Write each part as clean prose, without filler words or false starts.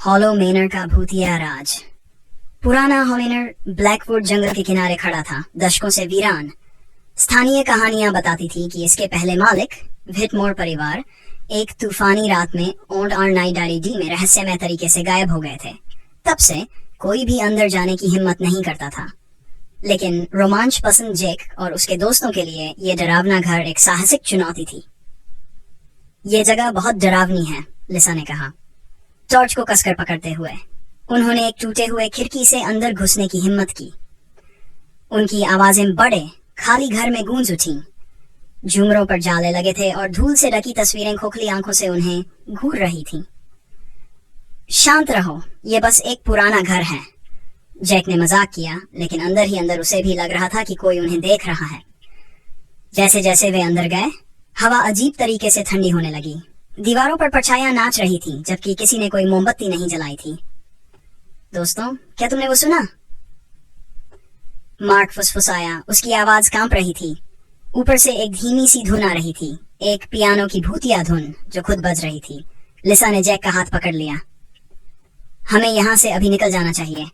Hollow मेनर का भूतिया राज। पुराना हॉलेनर ब्लैकवुड जंगल के किनारे खड़ा था, दशकों से वीरान। स्थानीय कहानियां बताती थी कि इसके पहले मालिक व्हिटमोर परिवार एक तूफानी रात में ओल्ड और नाइट डी में रहस्यमय तरीके से गायब हो गए थे। तब से कोई भी अंदर जाने की हिम्मत नहीं करता था, लेकिन रोमांच पसंद जैक और उसके दोस्तों के लिए यह डरावना घर एक साहसिक चुनौती थी। ये जगह बहुत डरावनी है, लिसा ने कहा, टॉर्च को कसकर पकड़ते हुए। उन्होंने एक टूटे हुए खिड़की से अंदर घुसने की हिम्मत की। उनकी आवाजें बड़े खाली घर में गूंज उठी। झूमरों पर जाले लगे थे और धूल से ढकी तस्वीरें खोखली आंखों से उन्हें घूर रही थीं। शांत रहो, ये बस एक पुराना घर है, जैक ने मजाक किया, लेकिन अंदर ही अंदर उसे भी लग रहा था कि कोई उन्हें देख रहा है। जैसे जैसे वे अंदर गए, हवा अजीब तरीके से ठंडी होने लगी। दीवारों पर परछाइयां नाच रही थी, जबकि किसी ने कोई मोमबत्ती नहीं जलाई थी। दोस्तों, क्या तुमने वो सुना? मार्क फुसफुसाया, उसकी आवाज कांप रही थी। ऊपर से एक धीमी सी धुन आ रही थी, एक पियानो की भूतिया धुन जो खुद बज रही थी। लिसा ने जैक का हाथ पकड़ लिया। हमें यहां से अभी निकल जाना चाहिए।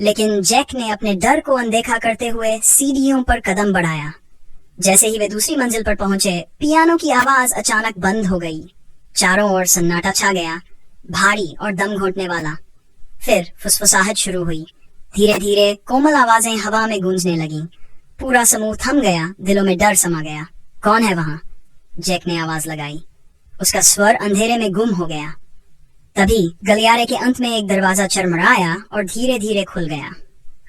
लेकिन जैक ने अपने डर को अनदेखा करते हुए सीढ़ियों पर कदम बढ़ाया। जैसे ही वे दूसरी मंजिल पर पहुंचे, पियानो की आवाज अचानक बंद हो गई। चारों ओर सन्नाटा छा गया, भारी और दम घोंटने वाला। फिर फुसफुसाहट शुरू हुई। धीरे धीरे कोमल आवाजें हवा में गूंजने लगीं। पूरा समूह थम गया, दिलों में डर समा गया। कौन है वहां? जैक ने आवाज लगाई। उसका स्वर अंधेरे में गुम हो गया। तभी गलियारे के अंत में एक दरवाजा चरमराया और धीरे धीरे खुल गया।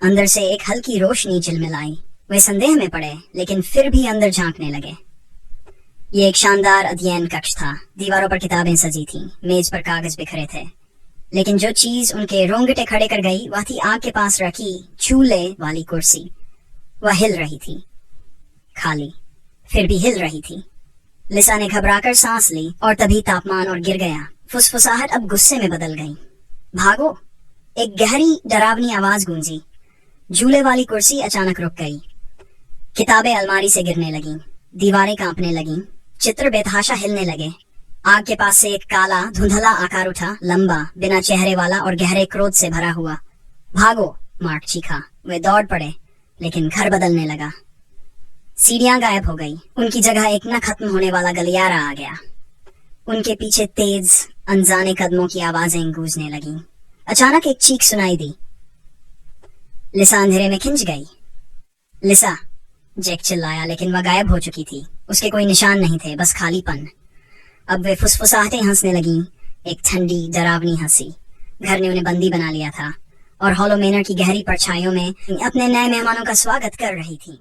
अंदर से एक हल्की रोशनी झिलमिलाई। वे संदेह में पड़े, लेकिन फिर भी अंदर झांकने लगे। ये एक शानदार अध्ययन कक्ष था। दीवारों पर किताबें सजी थीं, मेज पर कागज बिखरे थे। लेकिन जो चीज उनके रोंगटे खड़े कर गई, वह थी आग के पास रखी चूल्हे वाली कुर्सी। वह हिल रही थी, खाली, फिर भी हिल रही थी। लिसा ने घबराकर सांस ली और तभी तापमान और गिर गया। फुसफुसाहट अब गुस्से में बदल गई। भागो! एक गहरी डरावनी आवाज गूंजी। झूले वाली कुर्सी अचानक रुक गई। किताबें अलमारी से गिरने लगीं, दीवारें कांपने लगीं, चित्र बेतहाशा हिलने लगे। आग के पास से एक काला धुंधला आकार उठा, लंबा, बिना चेहरे वाला और गहरे क्रोध से भरा हुआ। भागो! मार्क चीखा। वे दौड़ पड़े, लेकिन घर बदलने लगा। सीढ़ियां गायब हो गई। उनकी जगह एक न खत्म होने वाला गलियारा आ गया। उनके पीछे तेज अनजाने कदमों की आवाजें गूंजने लगीं। अचानक एक चीख सुनाई दी। लिसा अंधेरे में खिंच गई। लिसा! जैक चिल्लाया, लेकिन वह गायब हो चुकी थी। उसके कोई निशान नहीं थे, बस खालीपन। अब वे फुसफुसाहटें हंसने लगीं, एक ठंडी डरावनी हंसी। घर ने उन्हें बंदी बना लिया था और हॉलो मेनर की गहरी परछाइयों में अपने नए मेहमानों का स्वागत कर रही थी।